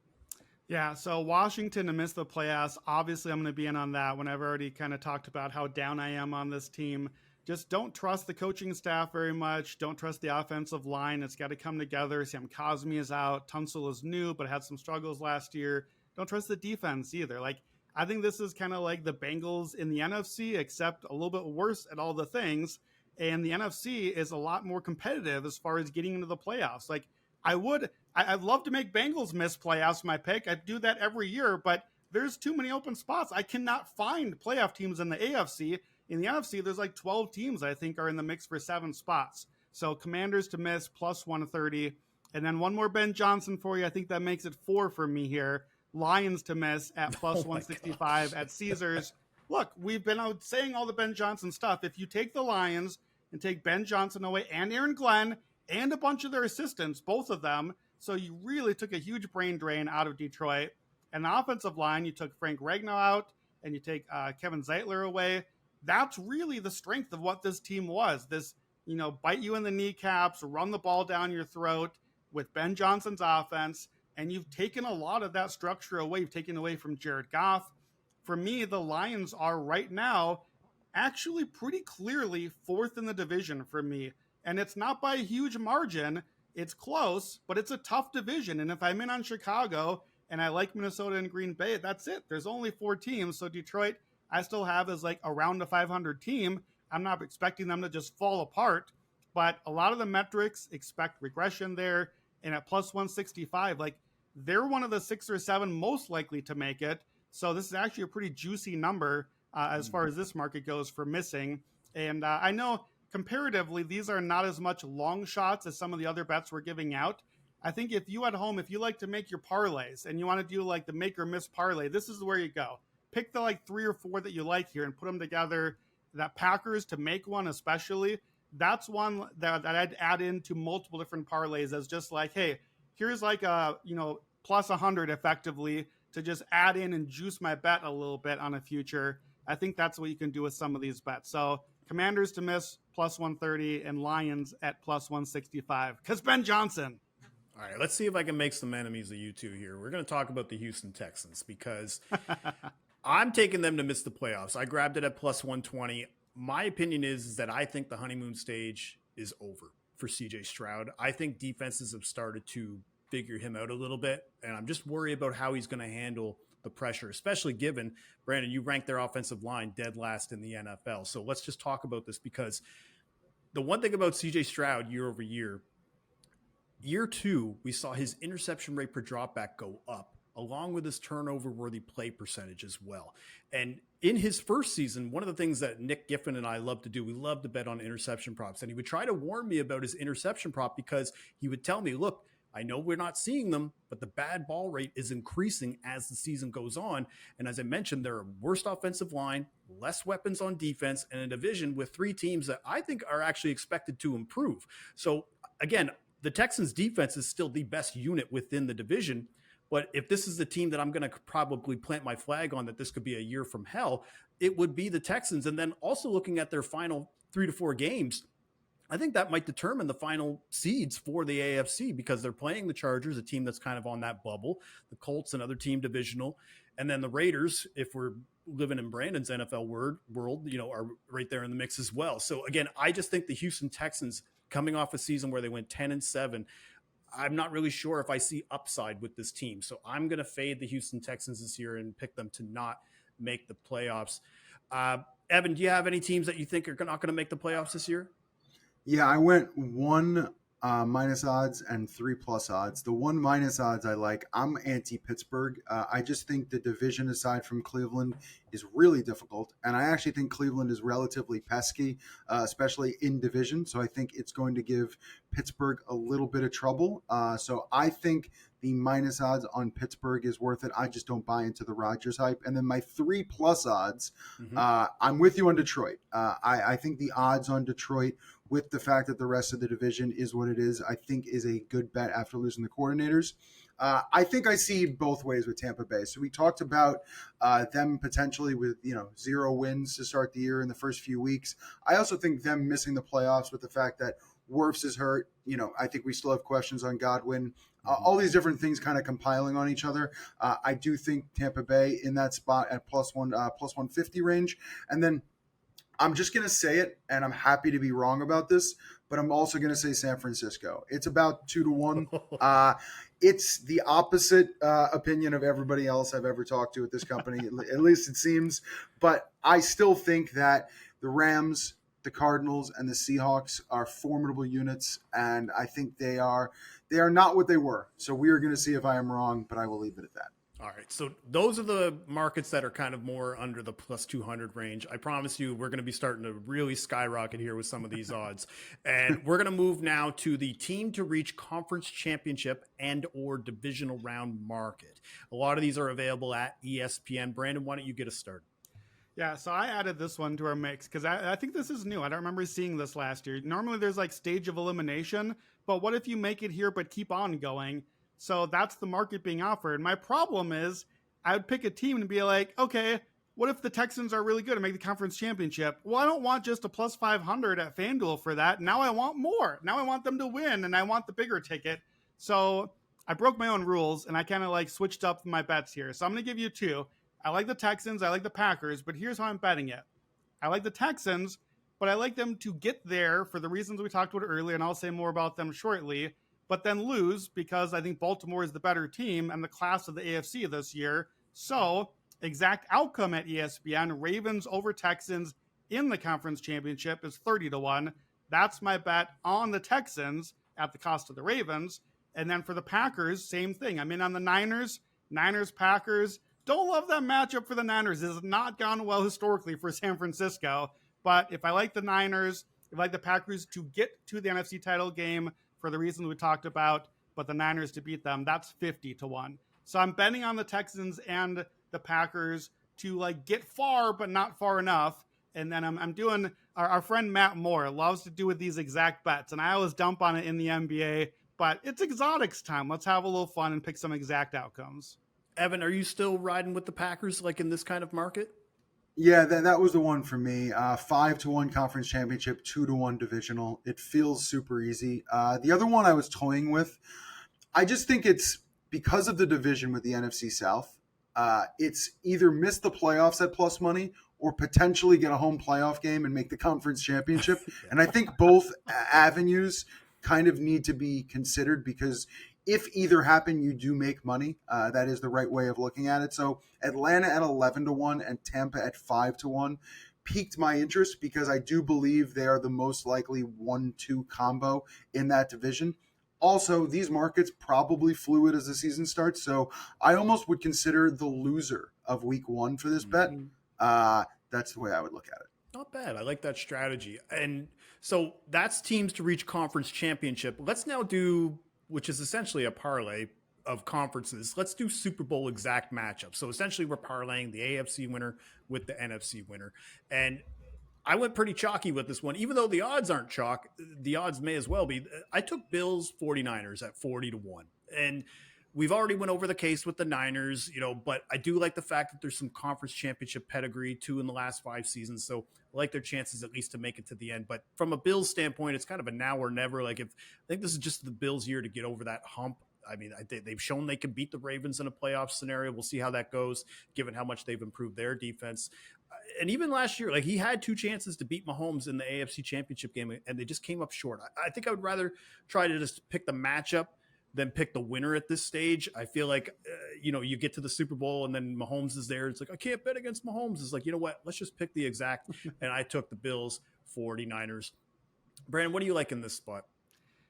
Yeah, so Washington to miss the playoffs, obviously I'm going to be in on that when I've already kind of talked about how down I am on this team. Just don't trust the coaching staff very much. Don't trust the offensive line. It's got to come together. Sam Cosmi is out. Tunsil is new, but had some struggles last year. Don't trust the defense either. Like, I think this is kind of like the Bengals in the NFC, except a little bit worse at all the things. And the NFC is a lot more competitive as far as getting into the playoffs. Like, I'd love to make Bengals miss playoffs, my pick. I do that every year, but there's too many open spots. I cannot find playoff teams in the AFC. In the NFC, there's like 12 teams I think are in the mix for 7 spots. So Commanders to miss plus 130. And then one more Ben Johnson for you. I think that makes it 4 for me here. Lions to miss at plus 165 at Caesars. Look, we've been out saying all the Ben Johnson stuff. If you take the Lions and take Ben Johnson away and Aaron Glenn and a bunch of their assistants, both of them, so you really took a huge brain drain out of Detroit. And the offensive line, you took Frank Ragnow out and you take Kevin Zeitler away. That's really the strength of what this team was. This, bite you in the kneecaps, run the ball down your throat with Ben Johnson's offense. And you've taken a lot of that structure away. You've taken away from Jared Goff. For me, the Lions are right now actually pretty clearly 4th in the division for me. And it's not by a huge margin. It's close, but it's a tough division. And if I'm in on Chicago and I like Minnesota and Green Bay, that's it. There's only 4 teams. So Detroit, I still have as like around a 500 team. I'm not expecting them to just fall apart. But a lot of the metrics expect regression there. And at plus 165, like, they're one of the 6 or 7 most likely to make it. So this is actually a pretty juicy number as far as this market goes for missing. And I know comparatively, these are not as much long shots as some of the other bets we're giving out. I think if you at home, if you like to make your parlays and you want to do like the make or miss parlay, this is where you go. Pick the like 3 or 4 that you like here and put them together. That Packers to make one especially, that's one that I'd add into multiple different parlays as just like, hey, here's like a, plus 100 effectively to just add in and juice my bet a little bit on a future. I think that's what you can do with some of these bets. So Commanders to miss plus 130 and Lions at plus 165 because Ben Johnson. All right, let's see if I can make some enemies of you two here. We're going to talk about the Houston Texans because I'm taking them to miss the playoffs. I grabbed it at plus 120. My opinion is that I think the honeymoon stage is over for CJ Stroud. I think defenses have started to figure him out a little bit, and I'm just worried about how he's going to handle the pressure, especially given, Brandon, you ranked their offensive line dead last in the NFL. So let's just talk about this because the one thing about CJ Stroud year over year, Year two, we saw his interception rate per dropback go up, along with his turnover worthy play percentage as well. And in his first season, one of the things that Nick Giffen and I love to do, we love to bet on interception props. And he would try to warn me about his interception prop because he would tell me, look, I know we're not seeing them, but the bad ball rate is increasing as the season goes on. And as I mentioned, they're a worse offensive line, less weapons on defense, and a division with three teams that I think are actually expected to improve. So again, the Texans defense is still the best unit within the division. But if this is the team that I'm going to probably plant my flag on that this could be a year from hell, it would be the Texans. And then also looking at their final 3 to 4 games, I think that might determine the final seeds for the AFC because they're playing the Chargers, a team that's kind of on that bubble, the Colts, another team divisional, and then the Raiders, if we're living in Brandon's NFL world, are right there in the mix as well. So again, I just think the Houston Texans coming off a season where they went 10-7, I'm not really sure if I see upside with this team. So I'm going to fade the Houston Texans this year and pick them to not make the playoffs. Evan, do you have any teams that you think are not going to make the playoffs this year? Yeah, I went 1 minus odds and 3 plus odds. The 1 minus odds I like. I'm anti-Pittsburgh. I just think the division aside from Cleveland is really difficult. And I actually think Cleveland is relatively pesky, especially in division. So I think it's going to give Pittsburgh a little bit of trouble. So I think the minus odds on Pittsburgh is worth it. I just don't buy into the Rodgers hype. And then my 3 plus odds, I'm with you on Detroit. I think the odds on Detroit, with the fact that the rest of the division is what it is, I think is a good bet after losing the coordinators. I think I see both ways with Tampa Bay. So we talked about them potentially with 0 wins to start the year in the first few weeks. I also think them missing the playoffs with the fact that Wirfs is hurt. I think we still have questions on Godwin. All these different things kind of compiling on each other. I do think Tampa Bay in that spot at plus 150 range. And then I'm just going to say it, and I'm happy to be wrong about this, but I'm also going to say San Francisco. It's about 2-1. It's the opposite opinion of everybody else I've ever talked to at this company, at least it seems. But I still think that the Rams, the Cardinals, and the Seahawks are formidable units, and I think they are not what they were. So we are going to see if I am wrong, but I will leave it at that. All right. So those are the markets that are kind of more under the plus 200 range. I promise you, we're going to be starting to really skyrocket here with some of these odds. And we're going to move now to the team to reach conference championship and or divisional round market. A lot of these are available at ESPN. Brandon, why don't you get us started? Yeah, so I added this one to our mix because I think this is new. I don't remember seeing this last year. Normally there's like stage of elimination, but what if you make it here but keep on going? So that's the market being offered. My problem is I would pick a team and be like, okay, what if the Texans are really good and make the conference championship? Well, I don't want just a plus 500 at FanDuel for that. Now I want more. Now I want them to win and I want the bigger ticket. So I broke my own rules and I kind of like switched up my bets here. So I'm going to give you 2. I like the Texans. I like the Packers, but here's how I'm betting it. I like the Texans, but I like them to get there for the reasons we talked about earlier, and I'll say more about them shortly, but then lose because I think Baltimore is the better team and the class of the AFC this year. So exact outcome at ESPN, Ravens over Texans in the conference championship is 30-1. That's my bet on the Texans at the cost of the Ravens. And then for the Packers, same thing. I'm in on the Niners, Packers. Don't love that matchup for the Niners. It has not gone well historically for San Francisco. But if I like the Niners, if I like the Packers to get to the NFC title game for the reasons we talked about, but the Niners to beat them, that's 50-1. So I'm betting on the Texans and the Packers to like get far, but not far enough. And then I'm doing, our friend Matt Moore loves to do with these exact bets. And I always dump on it in the NBA, but it's exotics time. Let's have a little fun and pick some exact outcomes. Evan, are you still riding with the Packers like in this kind of market? Yeah, that was the one for me. 5-1 conference championship, 2-1 divisional. It feels super easy. The other one I was toying with, I just think it's because of the division with the NFC South. It's either miss the playoffs at plus money or potentially get a home playoff game and make the conference championship. And I think both avenues kind of need to be considered because if either happen, you do make money. That is the right way of looking at it. So Atlanta at 11-1 and Tampa at 5-1 piqued my interest because I do believe they are the most likely 1-2 combo in that division. Also, these markets probably fluid as the season starts, so I almost would consider the loser of week 1 for this bet. That's the way I would look at it. Not bad. I like that strategy. And so that's teams to reach conference championship. Let's now do, which is essentially a parlay of conferences. Let's do Super Bowl exact matchups. So essentially we're parlaying the AFC winner with the NFC winner. And I went pretty chalky with this one, even though the odds aren't chalk. The odds may as well be. I took Bills 49ers at 40-1. And we've already went over the case with the Niners, but I do like the fact that there's some conference championship pedigree, 2 in the last 5 seasons. So I like their chances at least to make it to the end. But from a Bills standpoint, it's kind of a now or never. I think this is just the Bills' year to get over that hump. I mean, they've shown they can beat the Ravens in a playoff scenario. We'll see how that goes, given how much they've improved their defense. And even last year, he had 2 chances to beat Mahomes in the AFC Championship game, and they just came up short. I think I would rather try to just pick the matchup than pick the winner at this stage. I feel like, you get to the Super Bowl and then Mahomes is there. It's like, I can't bet against Mahomes. It's like, you know what? Let's just pick the exact. And I took the Bills 49ers. Brandon, what do you like in this spot?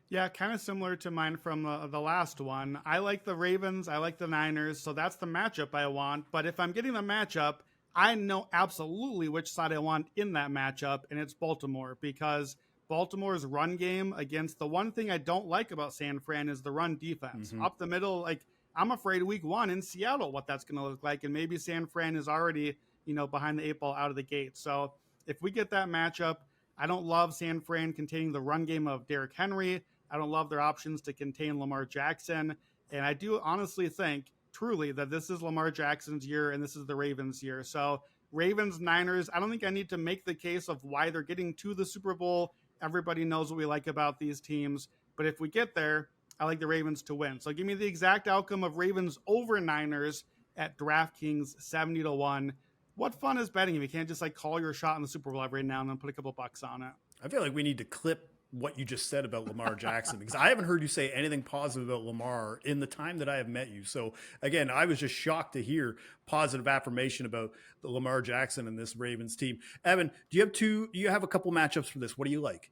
Yeah, kind of similar to mine from the last one. I like the Ravens. I like the Niners. So that's the matchup I want. But if I'm getting the matchup, I know absolutely which side I want in that matchup, and it's Baltimore, because Baltimore's run game against the one thing I don't like about San Fran is the run defense. Up the middle, I'm afraid week 1 in Seattle what that's going to look like, and maybe San Fran is already, behind the 8 ball out of the gate. So if we get that matchup, I don't love San Fran containing the run game of Derrick Henry. I don't love their options to contain Lamar Jackson. And I do honestly think, truly, that this is Lamar Jackson's year and this is the Ravens' year. So Ravens, Niners, I don't think I need to make the case of why they're getting to the Super Bowl. Everybody knows what we like about these teams. But if we get there, I like the Ravens to win. So give me the exact outcome of Ravens over Niners at DraftKings 70-1. What fun is betting if you can't just call your shot in the Super Bowl every now and then, put a couple bucks on it? I feel like we need to clip what you just said about Lamar Jackson, because I haven't heard you say anything positive about Lamar in the time that I have met you. So again, I was just shocked to hear positive affirmation about the Lamar Jackson and this Ravens team. Evan, do you have a couple matchups for this? What do you like?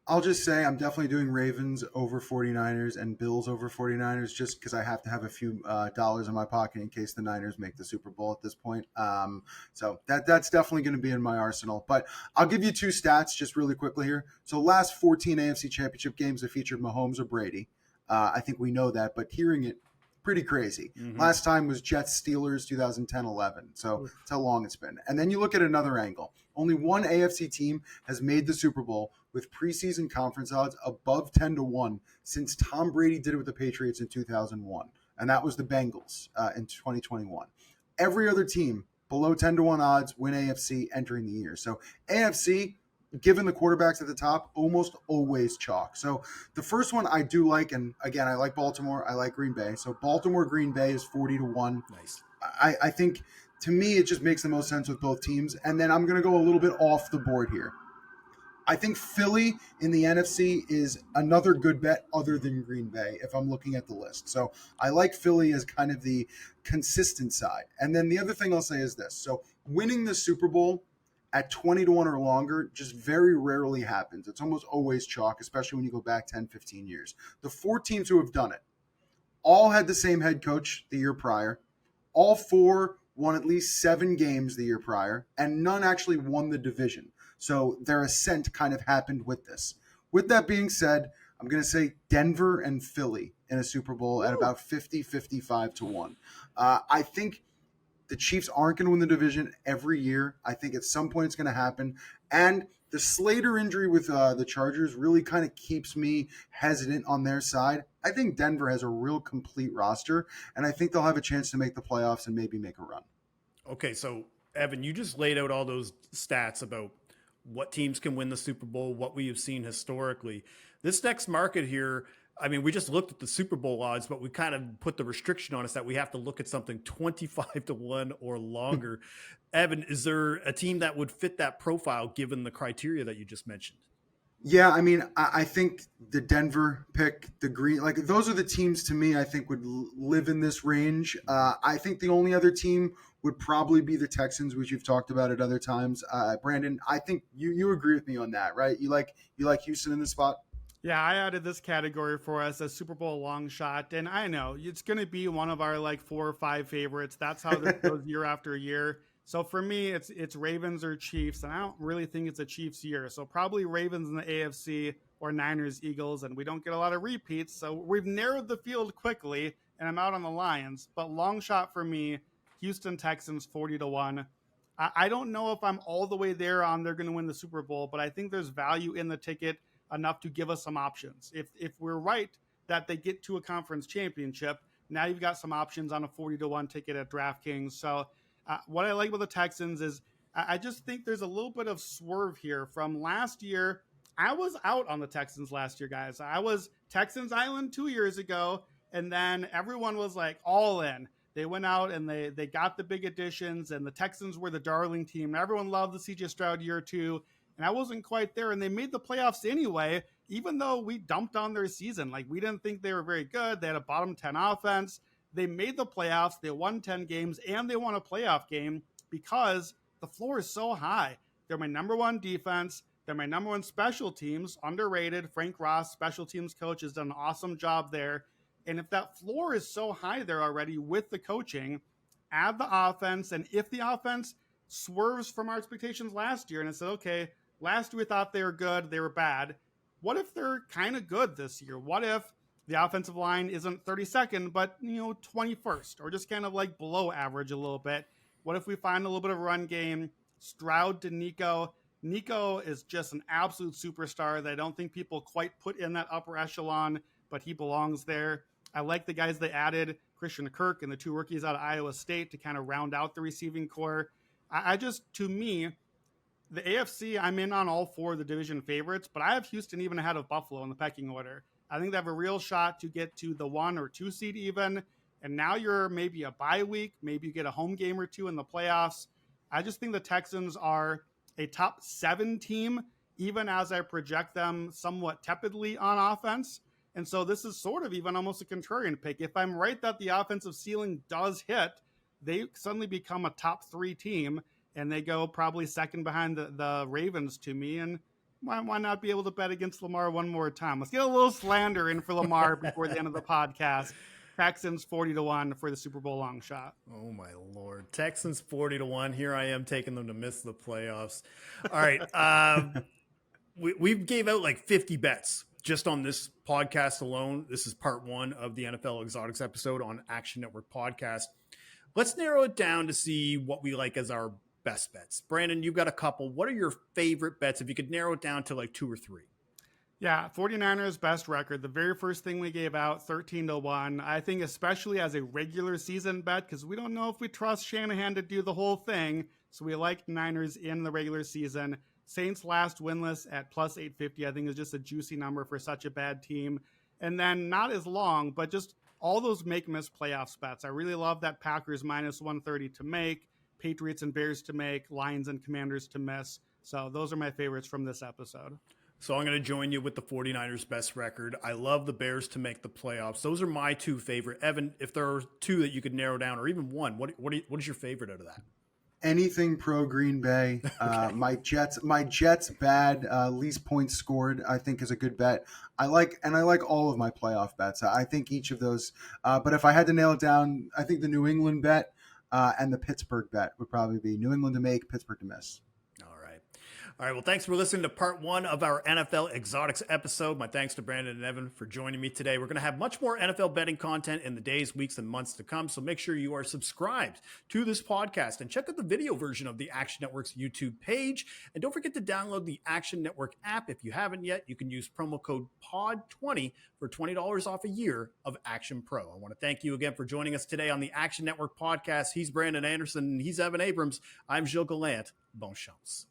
I'll just say I'm definitely doing Ravens over 49ers and Bills over 49ers just because I have to have a few dollars in my pocket in case the Niners make the Super Bowl at this point. So that's definitely going to be in my arsenal. But I'll give you 2 stats just really quickly here. So last 14 AFC Championship games that featured Mahomes or Brady. I think we know that, but hearing it, pretty crazy. Last time was Jets Steelers 2010-11. So that's how long it's been. And then you look at another angle. Only one AFC team has made the Super Bowl with preseason conference odds above 10-1 since Tom Brady did it with the Patriots in 2001. And that was the Bengals in 2021. Every other team below 10-1 odds win AFC entering the year. So AFC, given the quarterbacks at the top, almost always chalk. So the first one I do like, and again, I like Baltimore, I like Green Bay. So Baltimore, Green Bay is 40-1. Nice. I think, to me, it just makes the most sense with both teams. And then I'm going to go a little bit off the board here. I think Philly in the NFC is another good bet other than Green Bay if I'm looking at the list. So I like Philly as kind of the consistent side. And then the other thing I'll say is this. So winning the Super Bowl at 20-1 or longer just very rarely happens. It's almost always chalk, especially when you go back 10, 15 years. The 4 teams who have done it all had the same head coach the year prior. All 4 won at least 7 games the year prior, and none actually won the division. So their ascent kind of happened with this. With that being said, I'm going to say Denver and Philly in a Super Bowl at about 50-55-1. I think the Chiefs aren't going to win the division every year. I think at some point it's going to happen. And the Slater injury with the Chargers really kind of keeps me hesitant on their side. I think Denver has a real complete roster, and I think they'll have a chance to make the playoffs and maybe make a run. Okay, so Evan, you just laid out all those stats about what teams can win the Super Bowl, what we have seen historically. This next market here, I mean, we just looked at the Super Bowl odds, but we kind of put the restriction on us that we have to look at something 25-1 or longer. Evan, is there a team that would fit that profile given the criteria that you just mentioned? Yeah, I mean, I think the Denver pick, the Green, those are the teams to me I think would live in this range. I think the only other team would probably be the Texans, which you've talked about at other times. Brandon, I think you agree with me on that, right? You like Houston in this spot? Yeah, I added this category for us as Super Bowl long shot, and I know it's going to be one of our like 4 or 5 favorites. That's how this goes year after year. So for me, it's Ravens or Chiefs, and I don't really think it's a Chiefs year. So probably Ravens in the AFC or Niners, Eagles, and we don't get a lot of repeats. So we've narrowed the field quickly, and I'm out on the Lions. But long shot for me, Houston Texans 40-1. I don't know if I'm all the way there on they're going to win the Super Bowl, but I think there's value in the ticket enough to give us some options. If we're right that they get to a conference championship, now you've got some options on a 40-1 ticket at DraftKings. So what I like about the Texans is I just think there's a little bit of swerve here from last year. I was out on the Texans last year, guys. I was Texans Island 2 years ago, and then everyone was like all in. They went out and they got the big additions, and the Texans were the darling team. Everyone loved the CJ Stroud year 2. And I wasn't quite there, and they made the playoffs anyway, even though we dumped on their season. Like, we didn't think they were very good. They had a bottom 10 offense. They made the playoffs. They won 10 games, and they won a playoff game because the floor is so high. They're my number one defense. They're my number one special teams, underrated. Frank Ross, special teams coach, has done an awesome job there. And if that floor is so high there already with the coaching, add the offense, and if the offense swerves from our expectations last year, and it said, okay, last year we thought they were good, they were bad. What if they're kind of good this year? What if the offensive line isn't 32nd, but 21st, or just kind of like below average a little bit? What if we find a little bit of a run game? Stroud to Nico. Nico is just an absolute superstar that I don't think people quite put in that upper echelon, but he belongs there. I like the guys they added, Christian Kirk and the 2 rookies out of Iowa State to kind of round out the receiving core. To me, the AFC, I'm in on all 4 of the division favorites, but I have Houston even ahead of Buffalo in the pecking order. I think they have a real shot to get to the 1 or 2 seed even, and now you're maybe a bye week, maybe you get a home game or 2 in the playoffs. I just think the Texans are a top 7 team, even as I project them somewhat tepidly on offense. And so this is sort of even almost a contrarian pick. If I'm right that the offensive ceiling does hit, they suddenly become a top 3 team, and they go probably second behind the Ravens to me. And why not be able to bet against Lamar one more time? Let's get a little slander in for Lamar before the end of the podcast. Texans 40-1 for the Super Bowl long shot. Oh my Lord. Texans 40-1. Here I am taking them to miss the playoffs. All right. We gave out like 50 bets just on this podcast alone. This is part 1 of the NFL Exotics episode on Action Network podcast. Let's narrow it down to see what we like as our best bets. Brandon, you've got a couple. What are your favorite bets if you could narrow it down to like 2 or 3? Yeah, 49ers best record. The very first thing we gave out, 13-1. I think especially as a regular season bet, because we don't know if we trust Shanahan to do the whole thing. So we like Niners in the regular season. Saints last winless at plus 850, I think is just a juicy number for such a bad team. And then not as long, but just all those make-miss playoffs bets. I really love that Packers minus 130 to make, Patriots and Bears to make, Lions and Commanders to miss. So those are my favorites from this episode. So I'm going to join you with the 49ers best record. I love the Bears to make the playoffs. Those are my 2 favorite. Evan, if there are 2 that you could narrow down, or even 1, what is your favorite out of that? Anything pro Green Bay. Okay. My Jets bad, least points scored, I think is a good bet. I like all of my playoff bets. I think each of those, but if I had to nail it down, I think the New England bet and the Pittsburgh bet would probably be New England to make, Pittsburgh to miss. All right. Well, thanks for listening to part 1 of our NFL Exotics episode. My thanks to Brandon and Evan for joining me today. We're going to have much more NFL betting content in the days, weeks, and months to come. So make sure you are subscribed to this podcast and check out the video version of the Action Network's YouTube page. And don't forget to download the Action Network app. If you haven't yet, you can use promo code POD20 for $20 off a year of Action Pro. I want to thank you again for joining us today on the Action Network podcast. He's Brandon Anderson. He's Evan Abrams. I'm Gilles Gallant. Bon chance.